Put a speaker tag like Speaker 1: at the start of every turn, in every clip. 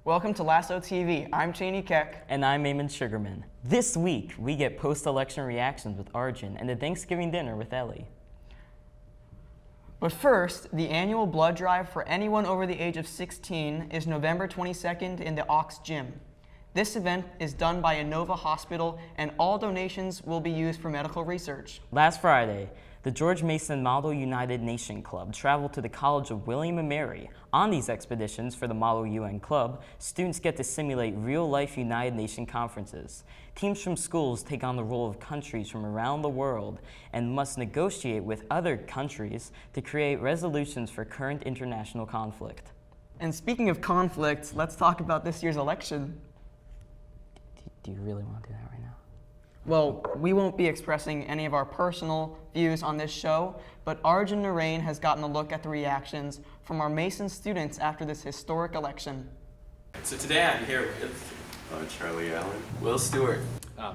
Speaker 1: Welcome to Lasso TV. I'm Cheney Keck.
Speaker 2: And I'm Eamon Sugarman. This week, we get post-election reactions with Arjun and a Thanksgiving dinner with Ellie.
Speaker 1: But first, the annual blood drive for anyone over the age of 16 is November 22nd in the Ox Gym. This event is done by Inova Hospital, and all donations will be used for medical research.
Speaker 2: Last Friday, the George Mason Model United Nation Club traveled to the College of William & Mary. On these expeditions for the Model UN Club, students get to simulate real-life United Nation conferences. Teams from schools take on the role of countries from around the world and must negotiate with other countries to create resolutions for current international conflict.
Speaker 1: And speaking of conflict, let's talk about this year's election.
Speaker 2: Do you really want to do that right now?
Speaker 1: Well, we won't be expressing any of our personal views on this show, but Arjun Narain has gotten a look at the reactions from our Mason students after this historic election.
Speaker 3: So today I'm here with
Speaker 4: Charlie Allen,
Speaker 3: Will Stewart,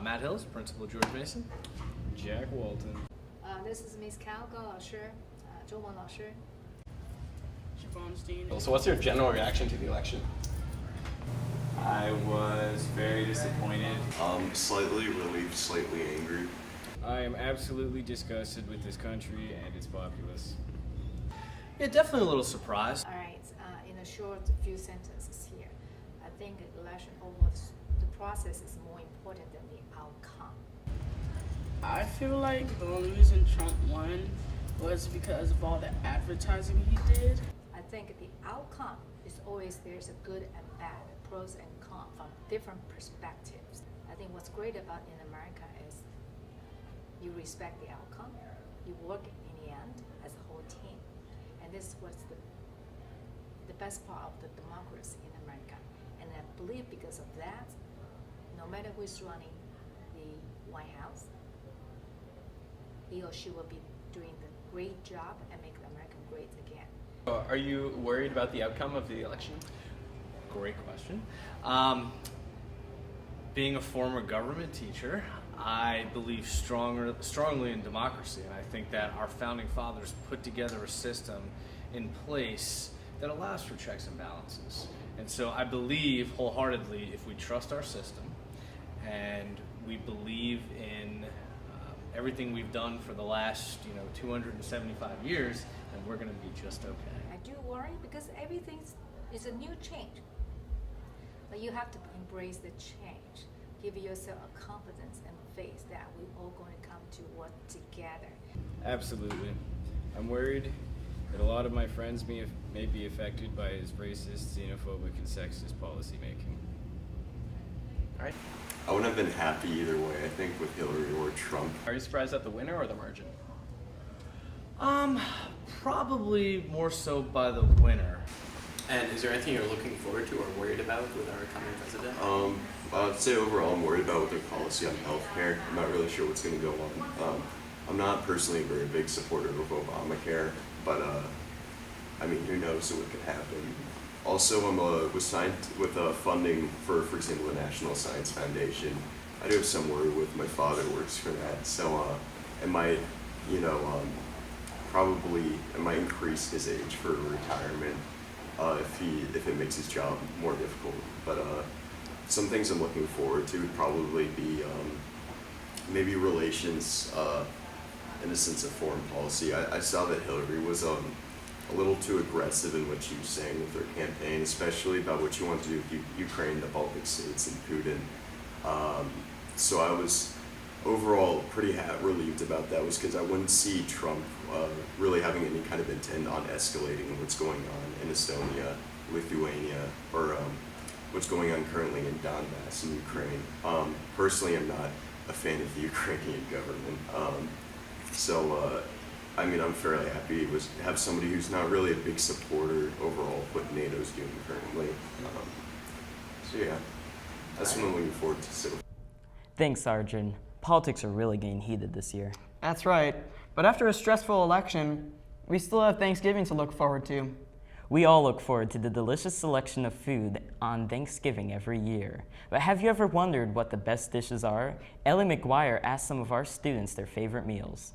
Speaker 5: Matt Hills, Principal George Mason, Jack Walton.
Speaker 6: This is Miss Cao 高老师, 中文老师.
Speaker 5: So what's your general reaction to the election?
Speaker 3: I was very disappointed.
Speaker 4: Slightly relieved, slightly angry.
Speaker 7: I am absolutely disgusted with this country and its populace.
Speaker 5: Yeah, definitely a little surprised.
Speaker 6: All right, in a short few sentences here, I think election over the process is more important than the outcome.
Speaker 8: I feel like the only reason Trump won was because of all the advertising he did.
Speaker 6: I think the outcome is always there's a good and bad, pros and cons from different perspectives. I think what's great about in America is you respect the outcome, you work in the end as a whole team. And this was the best part of the democracy in America. And I believe because of that, no matter who is running the White House, he or she will be doing the great job and make America great again.
Speaker 5: Are you worried about the outcome of the election? Great question. Being a former government teacher, I believe strongly in democracy, and I think that our founding fathers put together a system in place that allows for checks and balances. And so I believe wholeheartedly, if we trust our system and we believe in everything we've done for the last 275 years, then we're going to be just okay.
Speaker 6: I do worry because everything is a new change. But you have to embrace the change. Give yourself a confidence and faith that we're all going to come to work together.
Speaker 7: Absolutely. I'm worried that a lot of my friends may be affected by his racist, xenophobic, and sexist policy making.
Speaker 5: All right.
Speaker 4: I wouldn't have been happy either way, I think, with Hillary or Trump.
Speaker 5: Are you surprised at the winner or the margin? Probably more so by the winner.
Speaker 3: And is there anything you're looking forward to or worried about with our coming president?
Speaker 4: I'd say overall I'm worried about their policy on healthcare. I'm not really sure what's going to go on. I'm not personally a very big supporter of Obamacare, but I mean, who knows what could happen. Also, was signed with funding for example, the National Science Foundation. I do have some worry with my father works for that, so it might, it might increase his age for retirement if it makes his job more difficult. But some things I'm looking forward to would probably be maybe relations in the sense of foreign policy. I saw that Hillary was a little too aggressive in what she was saying with her campaign, especially about what she wanted to do with Ukraine, the Baltic states, and Putin. So I was overall pretty relieved about that, was because I wouldn't see Trump really having any kind of intent on escalating what's going on in Estonia, Lithuania, or what's going on currently in Donbass in Ukraine. Personally, I'm not a fan of the Ukrainian government. I mean, I'm fairly happy to have somebody who's not really a big supporter overall of what NATO's doing currently. So yeah, that's what I'm looking forward to. So.
Speaker 2: Thanks, Arjun. Politics are really getting heated this year.
Speaker 1: That's right. But after a stressful election, we still have Thanksgiving to look forward to.
Speaker 2: We all look forward to the delicious selection of food on Thanksgiving every year. But have you ever wondered what the best dishes are? Ellie McGuire asked some of our students their favorite meals.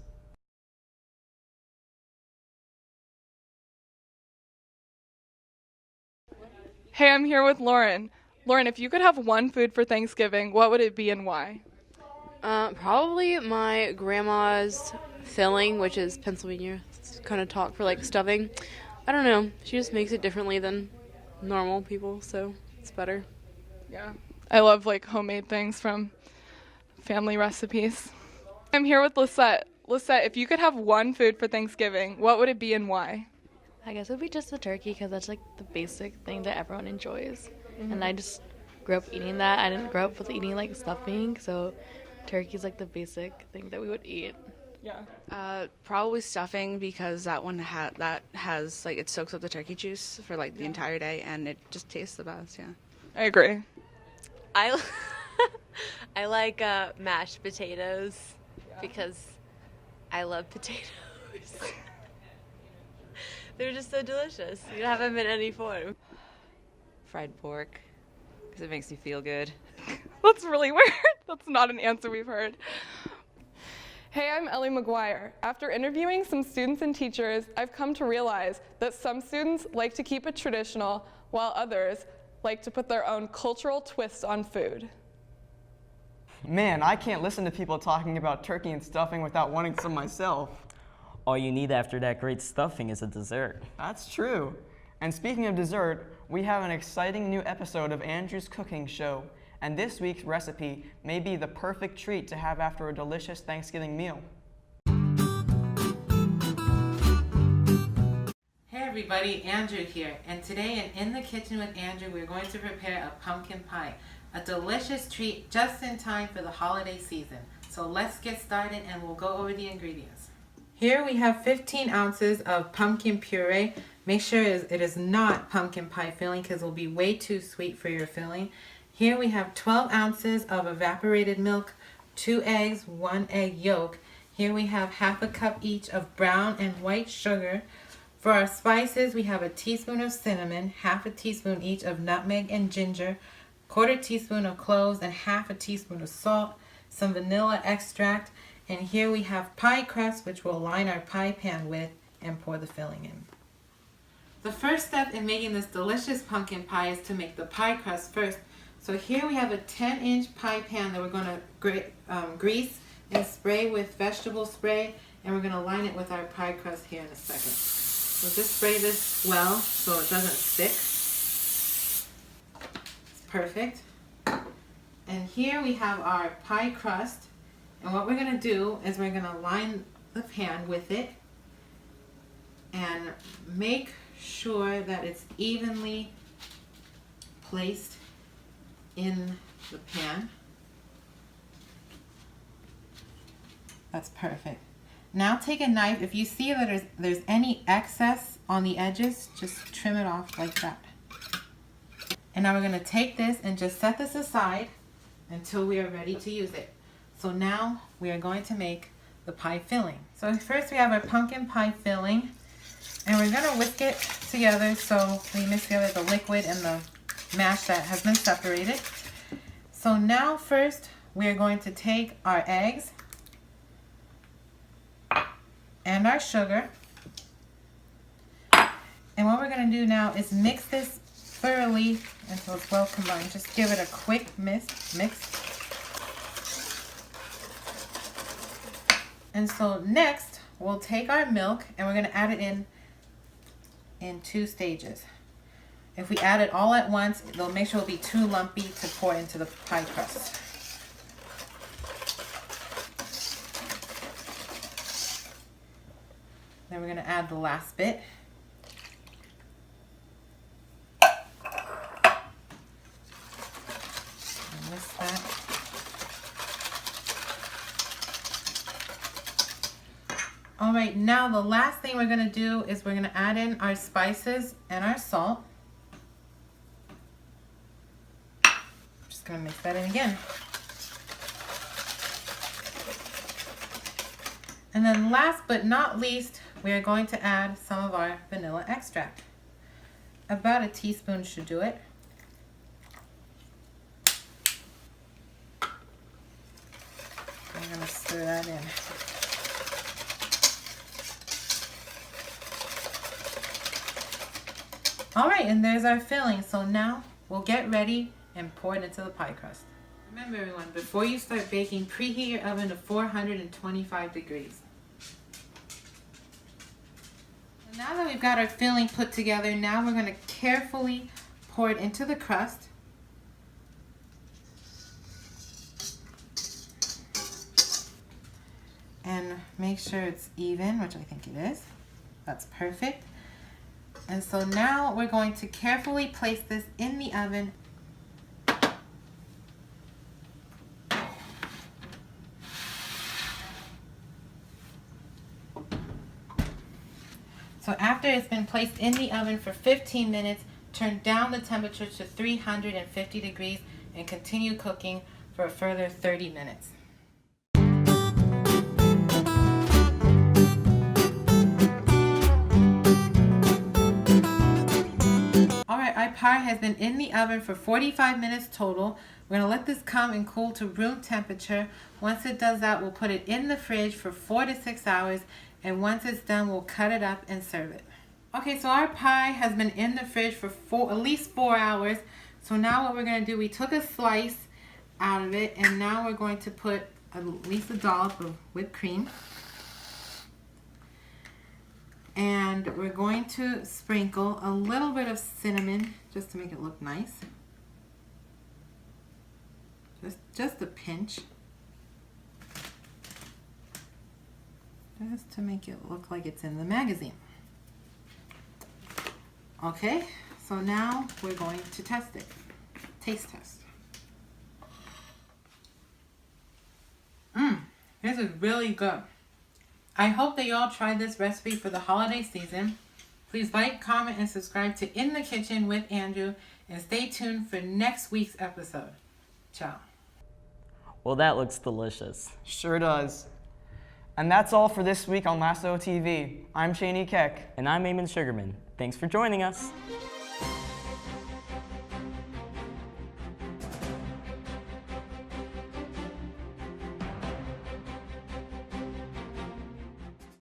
Speaker 9: Hey, I'm here with Lauren. Lauren, if you could have one food for Thanksgiving, what would it be and why?
Speaker 10: Probably my grandma's filling, which is Pennsylvania kind of talk for like stuffing. I don't know. She just makes it differently than normal people, so it's better.
Speaker 9: Yeah, I love like homemade things from family recipes. I'm here with Lisette. Lisette, if you could have one food for Thanksgiving, what would it be and why?
Speaker 11: I guess it would be just the turkey because that's like the basic thing that everyone enjoys. And I just grew up eating that. I didn't grow up with eating like stuffing, so turkey's like the basic thing that we would eat.
Speaker 9: Yeah.
Speaker 12: Probably stuffing because that one has like it soaks up the turkey juice for like the entire day and it just tastes the best. Yeah.
Speaker 9: I agree.
Speaker 13: I like mashed potatoes because I love potatoes. They're just so delicious. You can have them in any form.
Speaker 14: Fried pork because it makes you feel good.
Speaker 9: That's really weird. That's not an answer we've heard. Hey, I'm Ellie McGuire. After interviewing some students and teachers, I've come to realize that some students like to keep it traditional, while others like to put their own cultural twist on food.
Speaker 1: Man, I can't listen to people talking about turkey and stuffing without wanting some myself.
Speaker 2: All you need after that great stuffing is a dessert.
Speaker 1: That's true. And speaking of dessert, we have an exciting new episode of Andrew's Cooking Show. And this week's recipe may be the perfect treat to have after a delicious Thanksgiving meal.
Speaker 15: Hey everybody, Andrew here, and today in the kitchen with Andrew we're going to prepare a pumpkin pie, a delicious treat just in time for the holiday season. So let's get started and we'll go over the ingredients. Here we have 15 ounces of pumpkin puree. Make sure it is not pumpkin pie filling because it will be way too sweet for your filling. Here we have 12 ounces of evaporated milk, 2 eggs, 1 egg yolk. Here we have half a cup each of brown and white sugar. For our spices, we have a teaspoon of cinnamon, half a teaspoon each of nutmeg and ginger, 1/4 teaspoon of cloves, and half a teaspoon of salt, some vanilla extract, and here we have pie crust, which we'll line our pie pan with and pour the filling in. The first step in making this delicious pumpkin pie is to make the pie crust first. So here we have a 10-inch pie pan that we're going to grease and spray with vegetable spray, and we're going to line it with our pie crust here in a second. So just spray this well so it doesn't stick. It's perfect. And here we have our pie crust, and what we're going to do is we're going to line the pan with it and make sure that it's evenly placed in the pan. That's perfect. Now take a knife. If you see that there's any excess on the edges, just trim it off like that. And now we're going to take this and just set this aside until we are ready to use it. So now we are going to make the pie filling. So first we have our pumpkin pie filling, and we're going to whisk it together so we mix together the liquid and the mash that has been separated. So now first we're going to take our eggs and our sugar, and what we're going to do now is mix this thoroughly until it's well combined. Just give it a quick mix. And so next we'll take our milk and we're going to add it in 2 stages. If we add it all at once, they'll make sure it'll be too lumpy to pour into the pie crust. Then we're going to add the last bit. Whisk that. All right, now the last thing we're going to do is we're going to add in our spices and our salt. Just going to mix that in again. And then last but not least, we are going to add some of our vanilla extract. About a teaspoon should do it. I'm going to stir that in. All right, and there's our filling. So now we'll get ready and pour it into the pie crust. Remember everyone, before you start baking, preheat your oven to 425 degrees. And now that we've got our filling put together, now we're going to carefully pour it into the crust. And make sure it's even, which I think it is. That's perfect. And so now we're going to carefully place this in the oven. So after it's been placed in the oven for 15 minutes, turn down the temperature to 350 degrees and continue cooking for a further 30 minutes. Alright, our pie has been in the oven for 45 minutes total. We're going to let this come and cool to room temperature. Once it does that, we'll put it in the fridge for 4 to 6 hours. And once it's done, we'll cut it up and serve it. Okay, so our pie has been in the fridge for at least 4 hours. So now what we're going to do, we took a slice out of it, and now we're going to put at least a dollop of whipped cream. And we're going to sprinkle a little bit of cinnamon just to make it look nice. Just a pinch. Just to make it look like it's in the magazine. Okay, so now we're going to test it. Taste test. This is really good. I hope that you all tried this recipe for the holiday season. Please like, comment, and subscribe to In the Kitchen with Andrew, and stay tuned for next week's episode. Ciao.
Speaker 2: Well, that looks delicious.
Speaker 1: Sure does. And that's all for this week on Lasso TV. I'm Shani Keck.
Speaker 2: And I'm Eamon Sugarman. Thanks for joining us.